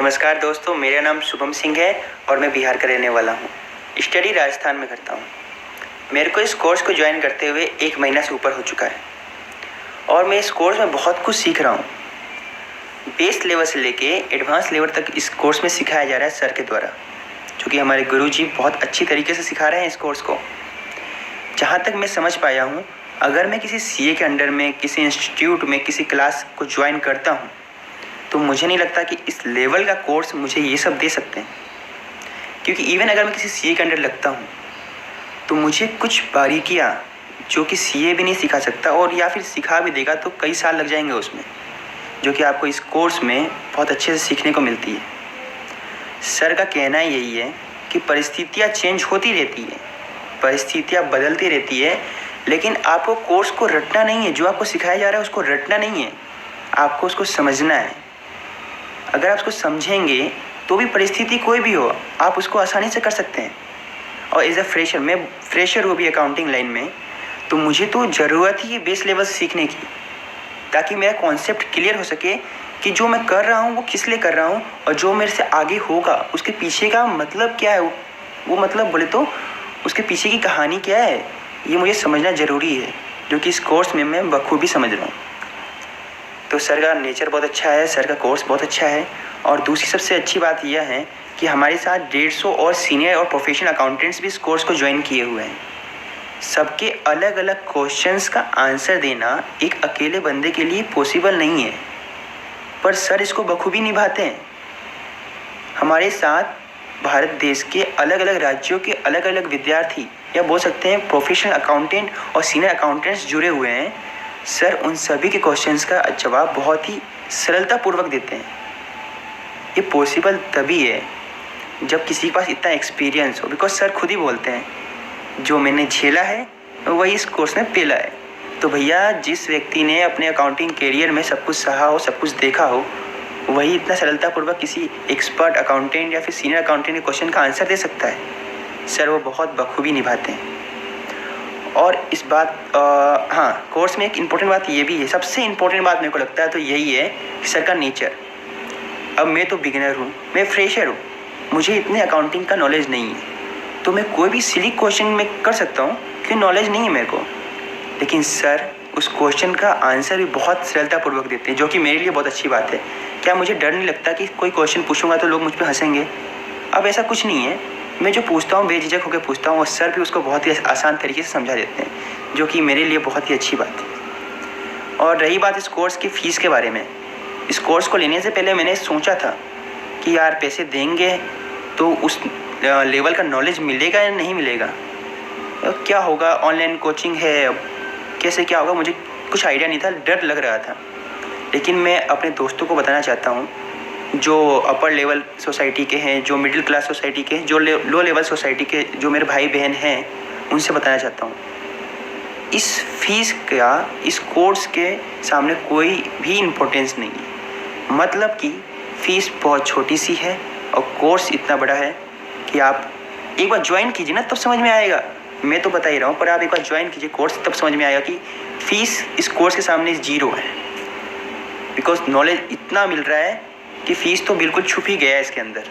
नमस्कार दोस्तों, मेरा नाम शुभम सिंह है और मैं बिहार का रहने वाला हूँ। स्टडी राजस्थान में करता हूँ। मेरे को इस कोर्स को ज्वाइन करते हुए 1 महीना से ऊपर हो चुका है और मैं इस कोर्स में बहुत कुछ सीख रहा हूँ। बेस लेवल से लेके एडवांस लेवल तक इस कोर्स में सिखाया जा रहा है सर के द्वारा, जो कि हमारे गुरुजी बहुत अच्छी तरीके से सिखा रहे हैं इस कोर्स को। जहाँ तक मैं समझ पाया हूँ, अगर मैं किसी सीए के अंडर में, किसी इंस्टीट्यूट में, किसी क्लास को ज्वाइन करता हूँ तो मुझे नहीं लगता कि इस लेवल का कोर्स मुझे ये सब दे सकते हैं। क्योंकि इवन अगर मैं किसी सीए के अंडर लगता हूँ तो मुझे कुछ बारीकियाँ जो कि सीए भी नहीं सिखा सकता, और या फिर सिखा भी देगा तो कई साल लग जाएंगे उसमें, जो कि आपको इस कोर्स में बहुत अच्छे से सीखने को मिलती है। सर का कहना यही है कि परिस्थितियाँ चेंज होती रहती है, परिस्थितियाँ बदलती रहती है, लेकिन आपको कोर्स को रटना नहीं है। जो आपको सिखाया जा रहा है उसको रटना नहीं है, आपको उसको समझना है। अगर आप उसको समझेंगे तो भी परिस्थिति कोई भी हो, आप उसको आसानी से कर सकते हैं। और एज अ फ्रेशर, मैं फ्रेशर हूँ भी अकाउंटिंग लाइन में, तो मुझे तो ज़रूरत ही है बेस लेवल से सीखने की, ताकि मेरा कॉन्सेप्ट क्लियर हो सके कि जो मैं कर रहा हूँ वो किस लिए कर रहा हूँ, और जो मेरे से आगे होगा उसके पीछे का मतलब क्या है। वो मतलब बोले तो उसके पीछे की कहानी क्या है, ये मुझे समझना ज़रूरी है, जो कि इस कोर्स में मैं बखूबी समझ रहा हूँ। तो सर का नेचर बहुत अच्छा है, सर का कोर्स बहुत अच्छा है। और दूसरी सबसे अच्छी बात यह है कि हमारे साथ 150 और सीनियर और प्रोफेशनल अकाउंटेंट्स भी इस कोर्स को ज्वाइन किए हुए हैं। सबके अलग अलग क्वेश्चंस का आंसर देना एक अकेले बंदे के लिए पॉसिबल नहीं है, पर सर इसको बखूबी निभाते हैं। हमारे साथ भारत देश के अलग अलग राज्यों के अलग अलग विद्यार्थी, या बोल सकते हैं प्रोफेशनल अकाउंटेंट और सीनियर अकाउंटेंट्स जुड़े हुए हैं। सर उन सभी के क्वेश्चंस का जवाब बहुत ही सरलतापूर्वक देते हैं। ये पॉसिबल तभी है जब किसी के पास इतना एक्सपीरियंस हो, बिकॉज सर खुद ही बोलते हैं जो मैंने झेला है वही इस कोर्स में पेला है। तो भैया, जिस व्यक्ति ने अपने अकाउंटिंग करियर में सब कुछ सहा हो, सब कुछ देखा हो, वही इतना सरलतापूर्वक किसी एक्सपर्ट अकाउंटेंट या फिर सीनियर अकाउंटेंट के क्वेश्चन का आंसर दे सकता है। सर वो बहुत बखूबी निभाते हैं। और इस बात हाँ, कोर्स में एक इम्पोर्टेंट बात ये भी है, सबसे इम्पोर्टेंट बात मेरे को लगता है तो यही है कि सर का नेचर। अब मैं तो बिगिनर हूँ, मैं फ्रेशर हूँ, मुझे इतने अकाउंटिंग का नॉलेज नहीं है, तो मैं कोई भी सिली क्वेश्चन में कर सकता हूँ क्योंकि नॉलेज नहीं है मेरे को। लेकिन सर उस क्वेश्चन का आंसर भी बहुत सरलतापूर्वक देते हैं, जो कि मेरे लिए बहुत अच्छी बात है। क्या मुझे डर नहीं लगता कि कोई क्वेश्चन पूछूंगा तो लोग मुझ पर हंसेंगे? अब ऐसा कुछ नहीं है, मैं जो पूछता हूँ बेझिझक होकर पूछता हूँ, और सर भी उसको बहुत ही आसान तरीके से समझा देते हैं, जो कि मेरे लिए बहुत ही अच्छी बात है। और रही बात इस कोर्स की फ़ीस के बारे में, इस कोर्स को लेने से पहले मैंने सोचा था कि यार पैसे देंगे तो उस लेवल का नॉलेज मिलेगा या नहीं मिलेगा, क्या होगा, ऑनलाइन कोचिंग है, अब कैसे क्या होगा, मुझे कुछ आइडिया नहीं था, डर लग रहा था। लेकिन मैं अपने दोस्तों को बताना चाहता हूँ जो अपर लेवल सोसाइटी के हैं, जो मिडिल क्लास सोसाइटी के हैं, जो लो लेवल सोसाइटी के जो मेरे भाई बहन हैं, उनसे बताना चाहता हूँ, इस फीस का इस कोर्स के सामने कोई भी इम्पोर्टेंस नहीं है। मतलब कि फ़ीस बहुत छोटी सी है और कोर्स इतना बड़ा है कि आप एक बार ज्वाइन कीजिए ना, तब समझ में आएगा। मैं तो बता ही रहा हूँ, पर आप एक बार ज्वाइन कीजिए कोर्स, तब समझ में आएगा कि फ़ीस इस कोर्स के सामने ज़ीरो है। बिकॉज नॉलेज इतना मिल रहा है कि फ़ीस तो बिल्कुल छुप ही गया है इसके अंदर।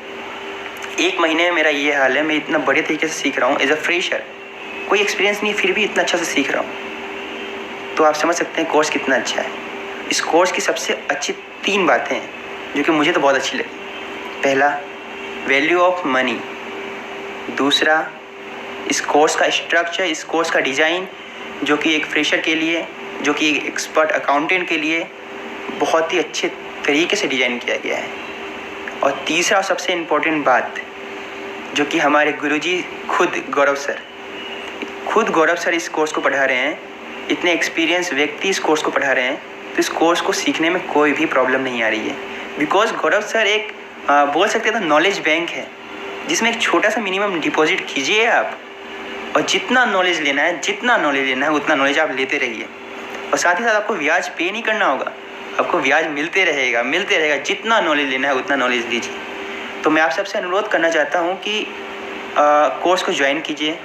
1 महीने में मेरा ये हाल है, मैं इतना बढ़िया तरीके से सीख रहा हूँ एज अ फ्रेशर, कोई एक्सपीरियंस नहीं, फिर भी इतना अच्छा से सीख रहा हूँ। तो आप समझ सकते हैं कोर्स कितना अच्छा है। इस कोर्स की सबसे अच्छी 3 बातें हैं जो कि मुझे तो बहुत अच्छी लगी। पहला, वैल्यू ऑफ मनी। दूसरा, इस कोर्स का स्ट्रक्चर, इस कोर्स का डिज़ाइन, जो कि एक फ्रेशर के लिए, जो कि एक एक्सपर्ट अकाउंटेंट के लिए बहुत ही अच्छे तरीके से डिज़ाइन किया गया है। और तीसरा सबसे इम्पोर्टेंट बात, जो कि हमारे गुरुजी खुद गौरव सर इस कोर्स को पढ़ा रहे हैं, इतने एक्सपीरियंस व्यक्ति इस कोर्स को पढ़ा रहे हैं, तो इस कोर्स को सीखने में कोई भी प्रॉब्लम नहीं आ रही है। बिकॉज गौरव सर एक बोल सकते हैं तो नॉलेज बैंक है, जिसमें एक छोटा सा मिनिमम डिपॉजिट कीजिए आप, और जितना नॉलेज लेना है उतना नॉलेज आप लेते रहिए। और साथ ही साथ आपको ब्याज पे नहीं करना होगा, आपको ब्याज मिलते रहेगा। जितना नॉलेज लेना है उतना नॉलेज लीजिए। तो मैं आप सबसे अनुरोध करना चाहता हूँ कि कोर्स को ज्वाइन कीजिए।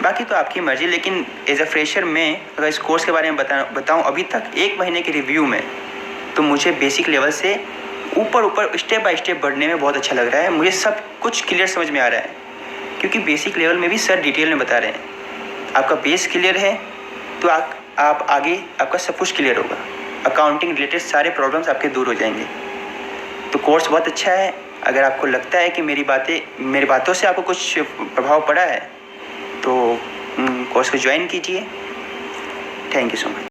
बाकी तो आपकी मर्ज़ी, लेकिन एज अ फ्रेशर मैं अगर इस कोर्स के बारे में बताऊँ अभी तक 1 महीने के रिव्यू में, तो मुझे बेसिक लेवल से ऊपर ऊपर स्टेप बाय स्टेप बढ़ने में बहुत अच्छा लग रहा है। मुझे सब कुछ क्लियर समझ में आ रहा है, क्योंकि बेसिक लेवल में भी सर डिटेल में बता रहे हैं। आपका बेस क्लियर है तो आप आगे आपका सब कुछ क्लियर होगा। अकाउंटिंग रिलेटेड सारे प्रॉब्लम्स आपके दूर हो जाएंगे। तो कोर्स बहुत अच्छा है। अगर आपको लगता है कि मेरी बातों से आपको कुछ प्रभाव पड़ा है तो कोर्स को ज्वाइन कीजिए। Thank you so much.